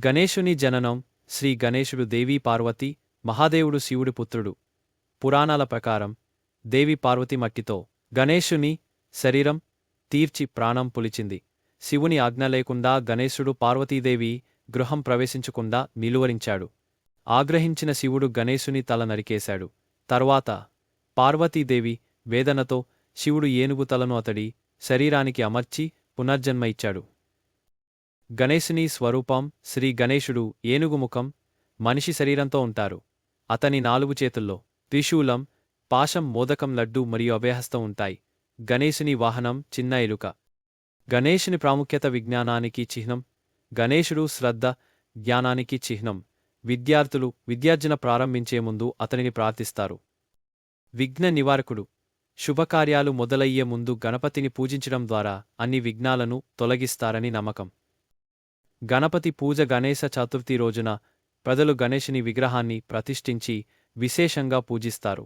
గణేశుని జననం. శ్రీ గణేశుడు దేవీ పార్వతి, మహాదేవుడు శివుడి పుత్రుడు. పురాణాల ప్రకారం దేవి పార్వతి మట్టితో గణేశుని శరీరం తీర్చి ప్రాణం పులిచింది. శివుని ఆజ్ఞ లేకుండా గణేశుడు పార్వతీదేవి గృహం ప్రవేశించకుండా నిలువరించాడు. ఆగ్రహించిన శివుడు గణేశుని తల నరికేశాడు. తర్వాత పార్వతీదేవి వేదనతో శివుడు ఏనుగు తలను అతడి శరీరానికి అమర్చి పునర్జన్మ ఇచ్చాడు. గణేశుని స్వరూపం. శ్రీ గణేశుడు ఏనుగు ముఖం, మనిషి శరీరంతో ఉంటారు. అతని 4 చేతుల్లో త్రిశూలం, పాశం, మోదకం, లడ్డు మరియు అభయహస్తం ఉంటాయి. గణేశుని వాహనం చిన్న ఎలుక. గణేశుని ప్రాముఖ్యత విజ్ఞానానికి చిహ్నం. గణేశుడు శ్రద్ధ, జ్ఞానానికి చిహ్నం. విద్యార్థులు విద్యార్జన ప్రారంభించే ముందు అతనిని ప్రార్థిస్తారు. విఘ్న నివారకుడు. శుభకార్యాలు మొదలయ్యే ముందు గణపతిని పూజించడం ద్వారా అన్ని విఘ్నాలను తొలగిస్తారని నమ్మకం. గణపతి పూజ. గణేశ చతుర్థి రోజున ప్రజలు గణేశుని విగ్రహాన్ని ప్రతిష్ఠించి విశేషంగా పూజిస్తారు.